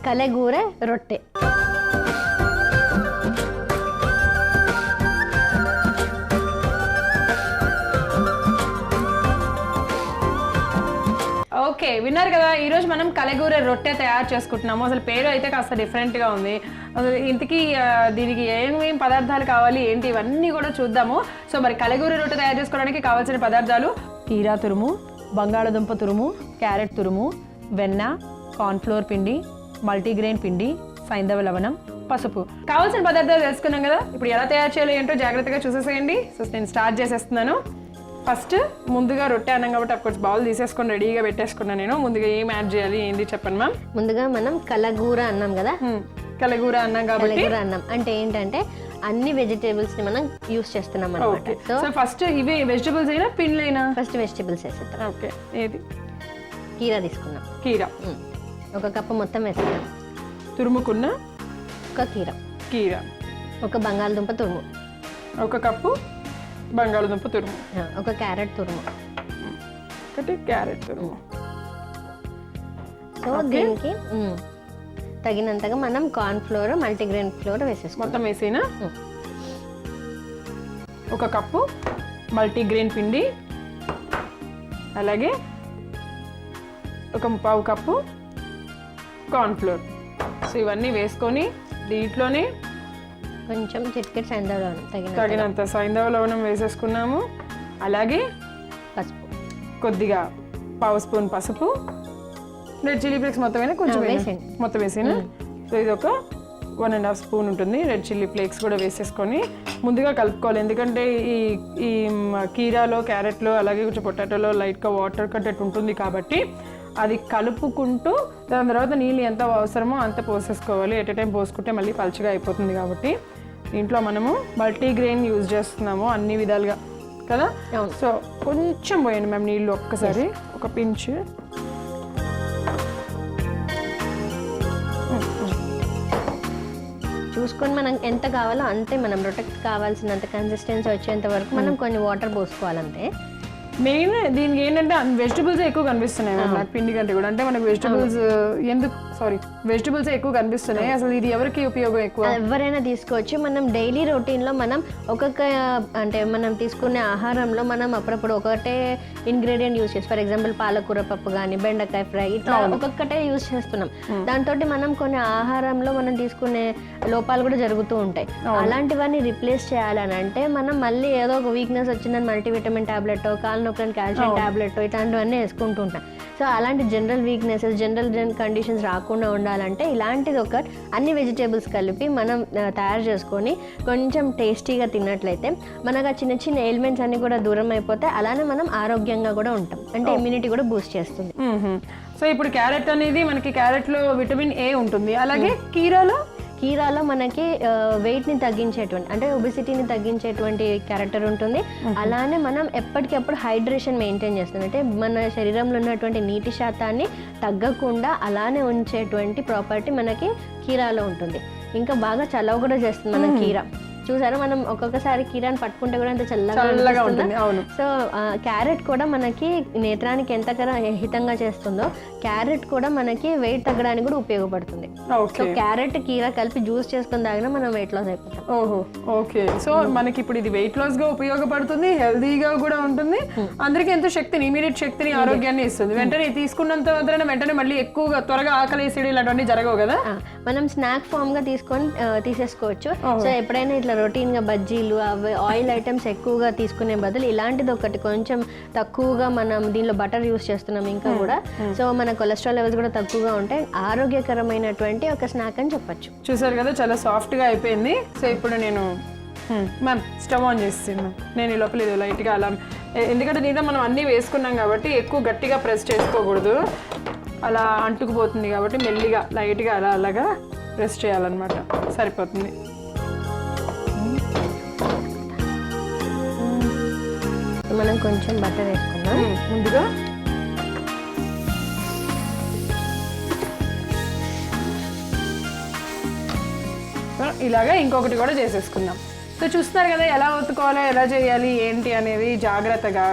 కలగూర రొట్టె. ఓకే, విన్నారు కదా, ఈరోజు మనం కలగూర రొట్టె తయారు చేసుకుంటున్నాము. అసలు పేరు అయితే కాస్త డిఫరెంట్గా ఉంది. అసలు ఇంతకీ దీనికి ఏమేమి పదార్థాలు కావాలి ఏంటి ఇవన్నీ కూడా చూద్దాము. సో మరి కలగూర రొట్టె తయారు చేసుకోవడానికి కావాల్సిన పదార్థాలు: కీరా తురుము, బంగాళదుంప తురుము, క్యారెట్ తురుము, వెన్న, కార్న్ఫ్లోర్ పిండి, మల్టీగ్రెయిన్ పిండి, సైంధవ లవణం, పసుపు. కావాల్సిన పదార్థాలు తెలుసుకున్నాం కదా, ఇప్పుడు ఎలా తయారు చేయాలో ఏంటో జాగ్రత్తగా చూసేసేయండి. సో నేను స్టార్ట్ చేసేస్తున్నాను. ఫస్ట్ ముందుగా రొట్టె అన్నాం కాబట్టి అఫ్కోర్స్ బౌల్ తీసేసుకొని రెడీగా పెట్టేసుకున్నాను నేను. ముందుగా ఏం యాడ్ చేయాలి ఏంటి చెప్పండి మ్యామ్. ముందుగా మనం కలగూర అన్నాం కదా, కలగూర అన్నాం కాబట్టి కలగూర అన్నం అంటే ఏంటంటే అన్ని వెజిటేబుల్స్ ని మనం యూస్ చేస్తున్నాం అన్నమాట. సో ఫస్ట్ ఇవి వెజిటబుల్స్ అయినా పిండ్లైనా? ఫస్ట్ వెజిటేబుల్స్ వేసేద్దాం. ఓకే, ఏది? కీరా తీసుకున్నాం. కీరా 1 కప్పు మొత్తం వేసేద్దాం. తురుముకున్న ఒక కీరా, ఒక బంగాళదుంప తురుము, 1 కప్పు బంగాళదుంప తురుము, ఒక క్యారెట్ తురుము, 1 క్యారెట్ తురుము. సో దీనికి తగినంతగా మనం కార్న్ ఫ్లోర్, మల్టీగ్రెయిన్ ఫ్లోర్ వేసేసుకోవాలి. మొత్తం వేసేనా? 1 కప్పు మల్టీగ్రెయిన్ పిండి, అలాగే 1/4 కప్పు కార్న్ ఫ్లోర్. సో ఇవన్నీ వేసుకొని దీంట్లోనే కొంచెం చిటికెట్ సైంధవ లవణం, తగినంత సైంధవ లవణం వేసేసుకున్నాము. అలాగే పసుపు, కొద్దిగా 1/2 స్పూన్ పసుపు, రెడ్ చిల్లీ ఫ్లేక్స్ మొత్తం కొంచెం మొత్తం వేసేనా. సో ఇది ఒక 1.5 స్పూన్ ఉంటుంది. రెడ్ చిల్లీ ఫ్లేక్స్ కూడా వేసేసుకొని ముందుగా కలుపుకోవాలి. ఎందుకంటే ఈ కీరాలో, క్యారెట్లో, అలాగే కొంచెం పొటాటోలో లైట్గా వాటర్ కంటెంట్ ఉంటుంది కాబట్టి అది కలుపుకుంటూ దాని తర్వాత నీళ్ళు ఎంత అవసరమో అంత పోసేసుకోవాలి. ఎట్ ఎ టైం పోసుకుంటే మళ్ళీ పలుచగా అయిపోతుంది కాబట్టి దీంట్లో మనము మల్టీగ్రెయిన్ యూజ్ చేస్తున్నాము అన్ని విధాలుగా కదా. సో కొంచెం పోయండి మ్యామ్ నీళ్ళు, ఒక్కసారి ఒక పించ్. చూసుకొని మనం ఎంత కావాలో అంతే, మనం రొట్టెకి కావాల్సినంత కన్సిస్టెన్సీ వచ్చేంత వరకు మనం కొన్ని వాటర్ పోసుకోవాలంతే. మెయిన్ దీనికి ఏంటంటే వెజిటబుల్స్ ఎక్కువ కనిపిస్తున్నాయి నాకు పిండి కంటే కూడా. అంటే మనకు వెజిటబుల్స్ ఎక్కువ కనిపిస్తున్నాయి. అసలు ఇది ఎవరికి ఉపయోగం ఎక్కువ? ఎవరైనా తీసుకోవచ్చు. మనం డైలీ రొటీన్లో మనం అంటే మనం తీసుకునే ఆహారంలో మనం అప్పుడప్పుడు ఒకటే ఇంగ్రీడియంట్ యూజ్ చేస్తాం. ఫర్ ఎగ్జాంపుల్ పాలకూర పప్పు కానీ, బెండకాయ ఫ్రై, ఇట్లా ఒక్కొక్కటే యూజ్ చేస్తున్నాం. దాంతో మనం కొన్ని ఆహారంలో మనం తీసుకునే లోపాలు కూడా జరుగుతూ ఉంటాయి. అలాంటివన్నీ రిప్లేస్ చేయాలని అంటే మనం మళ్ళీ ఏదో ఒక వీక్నెస్ వచ్చిందని మల్టీవిటమిన్ టాబ్లెట్, కాల్నొప్పిని కాల్షియం టాబ్లెట్ ఇట్లాంటివన్నీ వేసుకుంటూ ఉంటాం. సో అలాంటి జనరల్ వీక్నెసెస్, జనరల్ కండిషన్స్ రాకుండా ఉండాలంటే ఇలాంటిది అన్ని వెజిటేబుల్స్ కలిపి మనం తయారు చేసుకొని కొంచెం టేస్టీగా తిన్నట్లయితే మనకు ఆ చిన్న చిన్న ఎలిమెంట్స్ అన్ని కూడా దూరం అయిపోతాయి. అలానే మనం ఆరోగ్యంగా కూడా ఉంటాం. అంటే ఇమ్యూనిటీ కూడా బూస్ట్ చేస్తుంది. సో ఇప్పుడు క్యారెట్ అనేది మనకి క్యారెట్లో విటమిన్ ఏ ఉంటుంది. అలాగే కీరాలో మనకి వెయిట్ని తగ్గించేటువంటి, అంటే ఒబిసిటీని తగ్గించేటువంటి క్యారెక్టర్ ఉంటుంది. అలానే మనం ఎప్పటికప్పుడు హైడ్రేషన్ మెయింటైన్ చేస్తుంది. అంటే మన శరీరంలో ఉన్నటువంటి నీటి శాతాన్ని తగ్గకుండా అలానే ఉంచేటువంటి ప్రాపర్టీ మనకి కీరాలో ఉంటుంది. ఇంకా బాగా చలవ కూడా చేస్తుంది మన కీరా. చూసారా, మనం ఒక్కొక్కసారి కీరాని పట్టుకుంటే కూడా అంత చల్లగా ఉంటుంది. సో క్యారెట్ కూడా మనకి నేత్రానికి ఎంత హితంగా చేస్తుందో క్యారెట్ కూడా మనకి వెయిట్ తగ్గడానికి కూడా ఉపయోగపడుతుంది. సో క్యారెట్, కీరా కలిపి జ్యూస్ చేసుకుని తాగినా మనం వెయిట్ లాస్ అయిపోతాం. ఓకే, సో మనకి ఇప్పుడు ఇది వెయిట్ లాస్ గా ఉపయోగపడుతుంది, హెల్దీగా కూడా ఉంటుంది, అందరికి ఎంతో శక్తిని, ఇమీడియట్ శక్తిని, ఆరోగ్యాన్ని ఇస్తుంది. వెంటనే తీసుకున్నంత మాత్రాన వెంటనే మళ్ళీ ఎక్కువగా త్వరగా ఆకలేసేది ఇలాంటివన్నీ జరగవు కదా. మనం స్నాక్ ఫామ్ గా తీసేసుకోవచ్చు. సో ఎప్పుడైనా ఇట్లా రొటీన్ గా బజ్జీలు, అవి ఆయిల్ ఐటమ్స్ ఎక్కువగా తీసుకునే బదులు ఇలాంటిది ఒకటి కొంచెం తక్కువగా, మనం దీనిలో బటర్ యూస్ చేస్తున్నాం ఇంకా కూడా. సో మన కొలెస్ట్రాల్ లెవెల్స్ కూడా తక్కువగా ఉంటాయి. ఆరోగ్యకరమైనటువంటి ఒక స్నాక్ అని చెప్పొచ్చు. చూసారు కదా, చాలా సాఫ్ట్ గా అయిపోయింది. సో ఇప్పుడు నేను మ్యామ్ స్టవ్ ఆన్ చేస్తాను. నేను ఈ లోపల ఇది లైట్గా అలా, ఎందుకంటే దీంట్లో మనం అన్నీ వేసుకున్నాం కాబట్టి ఎక్కువ గట్టిగా ప్రెస్ చేసుకోకూడదు, అలా అంటుకుపోతుంది కాబట్టి మెల్లిగా లైట్గా అలాగా ప్రెస్ చేయాలన్నమాట, సరిపోతుంది. మనం కొంచెం బటర్ వేసుకుందాం ముందుగా. ఇలాగా ఇంకొకటి కూడా చేసేసుకుందాం. సో చూస్తున్నారు కదా ఎలా ఒత్తుకోవాలో, ఎలా చేయాలి ఏంటి అనేది జాగ్రత్తగా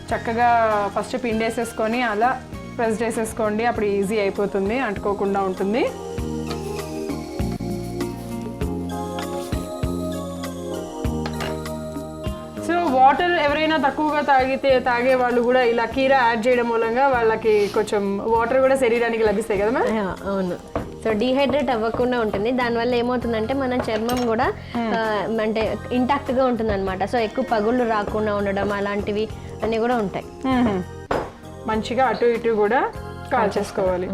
చక్కగా ఫస్ట్ పిండి వేసేసుకొని అలా ప్రెస్ చేసేసుకోండి. అప్పుడు ఈజీ అయిపోతుంది, అంటుకోకుండా ఉంటుంది. వాటర్ ఎవరైనా తక్కువగా తాగే వాళ్ళు కూడా ఇలా కీరా యాడ్ చేయడం మూలంగా వాళ్ళకి కొంచెం వాటర్ కూడా శరీరానికి లభిస్తాయి కదా మ్యామ్? అవును. సో డీహైడ్రేట్ అవ్వకుండా ఉంటుంది. దానివల్ల ఏమవుతుందంటే మన చర్మం కూడా అంటే ఇంటాక్ట్గా ఉంటుంది అనమాట. సో ఎక్కువ పగుళ్ళు రాకుండా ఉండడం అలాంటివి అన్నీ కూడా ఉంటాయి. మంచిగా అటు ఇటు కూడా కాల్చేసుకోవాలి.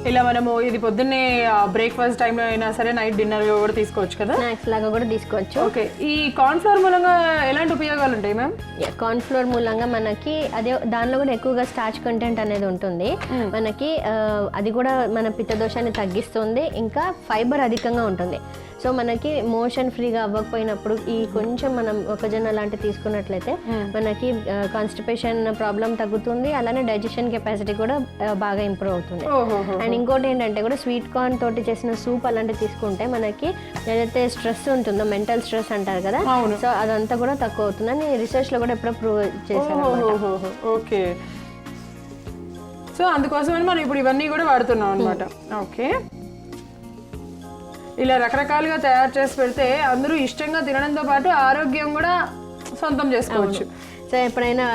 ఇలా మనము ఇది పొద్దున్నే బ్రేక్ఫాస్ట్ టైంలో అయినా సరే నైట్ డిన్నర్ కూడా తీసుకోవచ్చు కదా, స్నాక్స్ లాగా కూడా తీసుకోవచ్చు. ఓకే. ఈ కార్న్ ఫ్లోర్ మూలంగా ఎలాంటి ఉపయోగాలు ఉంటాయి మ్యామ్? కార్న్ ఫ్లోర్ మూలంగా మనకి అదే దానిలో కూడా ఎక్కువగా స్టార్చ్ కంటెంట్ అనేది ఉంటుంది. మనకి అది కూడా మన పిత్తదోషాన్ని తగ్గిస్తుంది, ఇంకా ఫైబర్ అధికంగా ఉంటుంది. సో మనకి మోషన్ ఫ్రీగా అవ్వకపోయినప్పుడు ఈ కొంచెం మనం మొక్కజొన్న లాంటివి తీసుకున్నట్లయితే మనకి కాన్స్టిపేషన్ ప్రాబ్లం తగ్గుతుంది, అలానే డైజెషన్ కెపాసిటీ కూడా బాగా ఇంప్రూవ్ అవుతుంది. అండ్ ఇంకోటి ఏంటంటే కూడా స్వీట్ కార్న్ తోటి చేసిన సూప్ అలాంటివి తీసుకుంటే మనకి ఏదైతే స్ట్రెస్ ఉంటుందో మెంటల్ స్ట్రెస్ అంటారు కదా, సో అదంతా కూడా తక్కువ అవుతుందని రీసెర్చ్ లో కూడా ఎప్పుడో ప్రూవ్ చేశారు. ఓకే. సో అందుకోసమని మనం ఇప్పుడు ఇవన్నీ కూడా వాడుతున్నాం అనమాట. ఓకే. ఇలా రకరకాలుగా తయారు చేసి పెడితే అందరూ ఇష్టంగా తినడంతో పాటు ఆరోగ్యం కూడా సొంతం చేసుకోవచ్చు. సో ఎప్పుడైనా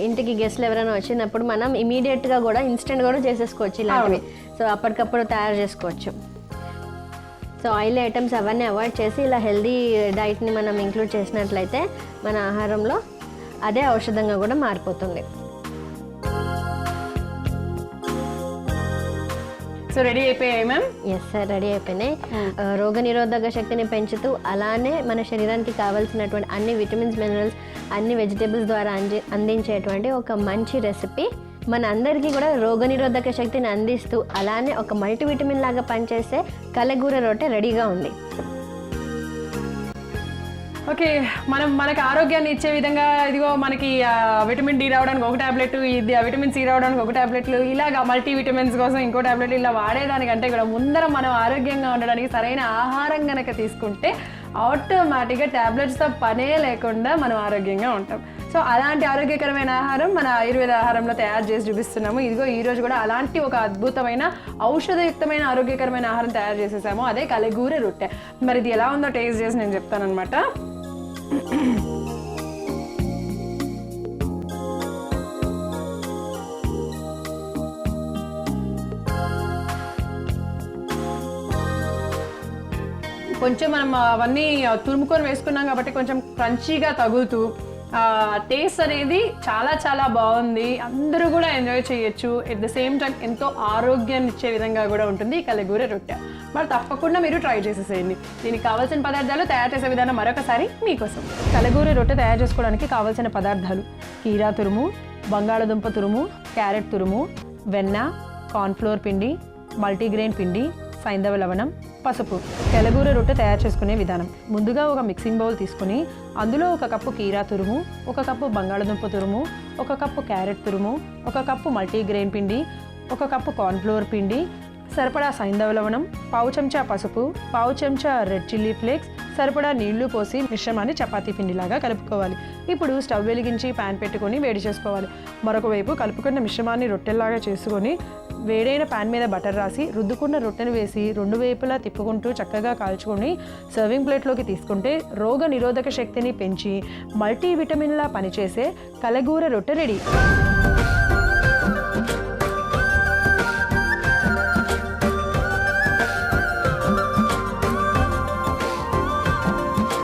ఇంటికి గెస్ట్లు ఎవరైనా వచ్చినప్పుడు మనం ఇమీడియట్గా కూడా ఇన్స్టెంట్ కూడా చేసేసుకోవచ్చు ఇలాంటివి. సో అప్పటికప్పుడు తయారు చేసుకోవచ్చు. సో ఆయిల్ ఐటమ్స్ అవన్నీ అవాయిడ్ చేసి ఇలా హెల్దీ డైట్ని మనం ఇంక్లూడ్ చేసినట్లయితే మన ఆహారంలో అదే ఔషధంగా కూడా మారిపోతుంది. సో రెడీ అయిపోయాయి మ్యామ్? ఎస్ సార్, రెడీ అయిపోయినాయి. రోగనిరోధక శక్తిని పెంచుతూ అలానే మన శరీరానికి కావాల్సినటువంటి అన్ని విటమిన్స్, మినరల్స్ అన్ని వెజిటేబుల్స్ ద్వారా అందించేటువంటి ఒక మంచి రెసిపీ, మన అందరికీ కూడా రోగనిరోధక శక్తిని అందిస్తూ అలానే ఒక మల్టీవిటమిన్ లాగా పనిచేసే కలగూర రొట్టె రెడీగా ఉంది. ఓకే. మనకి ఆరోగ్యాన్ని ఇచ్చే విధంగా ఇదిగో మనకి విటమిన్ డి రావడానికి ఒక టాబ్లెట్, ఇది విటమిన్ సి రావడానికి ఒక టాబ్లెట్లు, ఇలాగా మల్టీ విటమిన్స్ కోసం ఇంకో టాబ్లెట్, ఇలా వాడేదానికంటే కూడా ముందర మనం ఆరోగ్యంగా ఉండడానికి సరైన ఆహారం కనుక తీసుకుంటే ఆటోమేటిక్గా టాబ్లెట్స్తో పనే లేకుండా మనం ఆరోగ్యంగా ఉంటాం. సో అలాంటి ఆరోగ్యకరమైన ఆహారం మన ఆయుర్వేద ఆహారంలో తయారు చేసి చూపిస్తున్నాము. ఇదిగో ఈరోజు కూడా అలాంటి ఒక అద్భుతమైన ఔషధయుక్తమైన ఆరోగ్యకరమైన ఆహారం తయారు చేసేసాము, అదే కలగూర రొట్టె. మరి ఇది ఎలా ఉందో టేస్ట్ చేసి నేను చెప్తానమాట. కొంచెం మనం అవన్నీ తురుముకొని వేసుకున్నాం కాబట్టి కొంచెం క్రంచీగా తగులుతూ టేస్ట్ అనేది చాలా చాలా బాగుంది. అందరూ కూడా ఎంజాయ్ చేయొచ్చు. ఎట్ ద సేమ్ టైం ఎంతో ఆరోగ్యాన్ని ఇచ్చే విధంగా కూడా ఉంటుంది ఈ కలగూర రొట్టె. మరి తప్పకుండా మీరు ట్రై చేసేసేయండి. దీనికి కావాల్సిన పదార్థాలు, తయారు చేసే విధానం మరొకసారి మీకోసం. కలగూర రొట్టె తయారు చేసుకోవడానికి కావాల్సిన పదార్థాలు: కీరా తురుము, బంగాళదుంప తురుము, క్యారెట్ తురుము, వెన్న, కార్న్ఫ్లోర్ పిండి, మల్టీగ్రెయిన్ పిండి, సైంధవ లవణం, పసుపు. కలగూర రొట్టె తయారు చేసుకునే విధానం: ముందుగా ఒక మిక్సింగ్ బౌల్ తీసుకుని అందులో 1 కప్పు కీరా తురుము, 1 కప్పు బంగాళదుంప తురుము, 1 కప్పు క్యారెట్ తురుము, 1 కప్పు మల్టీగ్రెయిన్ పిండి, 1 కప్పు కార్న్ఫ్లోర్ పిండి, సరిపడా సైంధవ లవణం, పావు చెంచా పసుపు, పావు చెంచా రెడ్ చిల్లీ ఫ్లేక్స్, సరిపడా నీళ్లు పోసి మిశ్రమాన్ని చపాతీ పిండిలాగా కలుపుకోవాలి. ఇప్పుడు స్టవ్ వెలిగించి ప్యాన్ పెట్టుకొని వేడి చేసుకోవాలి. మరొక వైపు కలుపుకున్న మిశ్రమాన్ని రొట్టెల్లాగా చేసుకొని వేడైన ప్యాన్ మీద బటర్ రాసి రుద్దుకున్న రొట్టెను వేసి 2 వైపులా తిప్పుకుంటూ చక్కగా కాల్చుకొని సర్వింగ్ ప్లేట్లోకి తీసుకుంటే రోగ నిరోధక శక్తిని పెంచి మల్టీ విటమిన్లా పనిచేసే కలగూర రొట్టె రెడీ.